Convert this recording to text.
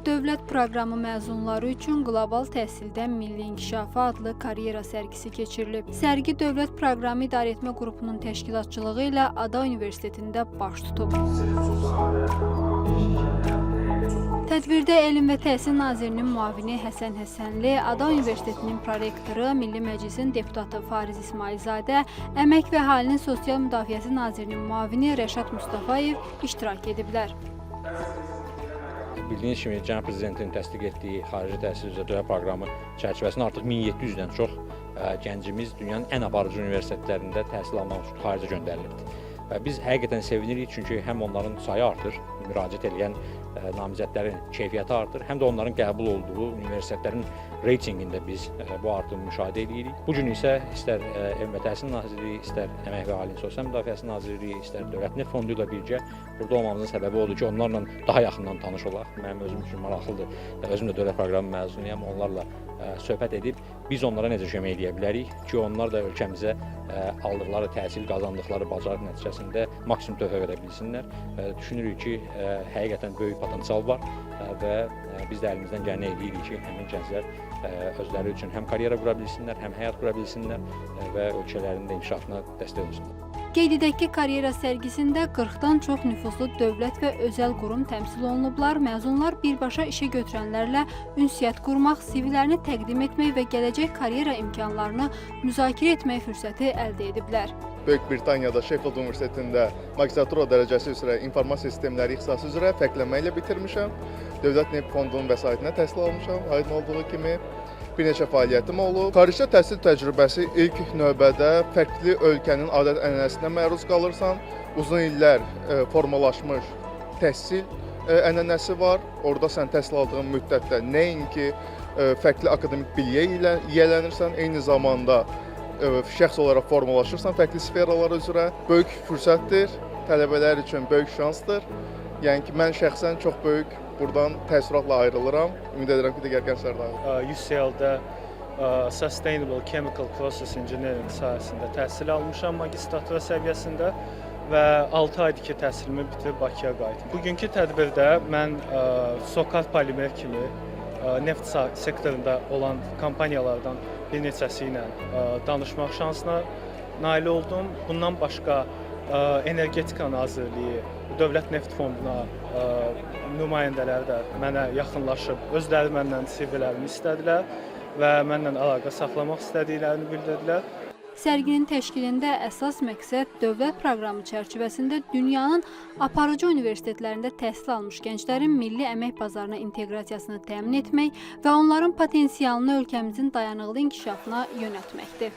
dövlət proqramı məzunları üçün Qlobal Təhsildən Milli İnkişafı adlı karyera sərgisi keçirilib. Sərgi Dövlət Proqramı İdarəetmə Qrupunun təşkilatçılığı ilə Ada Universitetində baş tutub. Tədbirdə Elm və Təhsil Nazirinin müavini Həsən Həsənli, Ada Universitetinin prorektoru, Milli Məclisin deputatı Fariz İsmailzadə, Əmək və Əhalinin Sosial Müdafiəsi Nazirinin müavini Rəşad Mustafayev iştirak ediblər. Bildiyiniz kimi, Cənab Prezidentin təsdiq etdiyi xarici təhsil üzrə dövlət proqramı çərçivəsində artıq 1700-dən çox gəncimiz dünyanın ən aparıcı universitetlərində təhsil almaq üçün xaricə göndərilibdir. Və biz həqiqətən sevinirik, çünki həm onların sayı artır, müraciət edən namizədlərin keyfiyyəti artır, həm də onların qəbul olduğu universitetlərin reytinqində biz bu artımı müşahidə edirik. Bu gün isə istər Elm və Təhsil Nazirliyi, istər Əmək və Əhalinin Sosial Müdafiəsi Nazirliyi, istər Dövlət Neft Fondu ilə birgə burada olmamızın səbəbi odur ki, onlarla daha yaxından tanış olaq. Mənim özüm üçün maraqlıdır. Özüm də dövlət proqramı məzunuyam. Onlarla söhbət edib biz onlara necə kömək edə bilərik ki, onlar da ölkəmizə aldıqları təhsil, qazandıqları bacarıq nəticəsində maksimum töhfə verə bilsinlər. Düşünürük ki, həqiqətən böyük potensial var və biz də əlimizdən gələni edirik ki, həmin gənclər özləri üçün həm karyera qura bilsinlər, həm həyat qura bilsinlər və ölkələrinin də inkişafına dəstək olsunlar. Qeyd edək ki, karyera sərgisində 40-dan çox nüfuzlu dövlət və özəl qurum təmsil olunublar. Məzunlar birbaşa işə götürənlərlə ünsiyyət qurmaq, CV-lərini təqdim etmək və gələcək karyera imkanlarını müzakirə etmək fürsəti əldə ediblər. Böyük Britaniyada Sheffield Universitetində magistratura dərəcəsi üzrə informasiya sistemləri ixtisası üzrə fərqlənmə ilə bitirmişəm. Dövlət Neft Fondunun vəsaitinə təhsil almışam, aydın olduğu kimi. Bir neçə fəaliyyətim olub. Xaricdə təhsil təcrübəsi ilk növbədə fərqli ölkənin adət-ənənəsinə məruz qalırsan. Uzun illər formalaşmış təhsil ənənəsi var. Orada sən təhsil aldığın müddətdə nəinki fərqli akademik biliyə ilə yiyələnirsən, eyni zamanda şəxs olaraq formalaşırsan fərqli sferalar üzrə. Böyük fürsətdir, tələbələr üçün böyük şansdır. Yəni ki, mən şəxsən çox böyük buradan təəssüratla ayrılıram. Ümid edirəm ki, digər gənclər də ayrılır. UCL-də Sustainable Chemical Process Engineering sahəsində təhsil almışam magistratura səviyyəsində və 6 aydır ki, təhsilimi bitirib Bakıya qayıtdım. Bugünkü tədbirdə mən Sokar Polimer kimi neft sektorunda olan kompaniyalardan bir neçəsi ilə danışmaq şansına nail oldum. Bundan başqa Energetika Nazirliyi, Dövlət Neft Fonduna nümayəndələri də mənə yaxınlaşıb, özləri məndən CV-lərimi istədilər və məndən əlaqə saxlamaq istədiklərini bildirdilər. Sərginin təşkilində əsas məqsəd dövlət proqramı çərçivəsində dünyanın aparıcı universitetlərində təhsil almış gənclərin milli əmək bazarına inteqrasiyasını təmin etmək və onların potensialını ölkəmizin dayanıqlı inkişafına yönəltməkdir.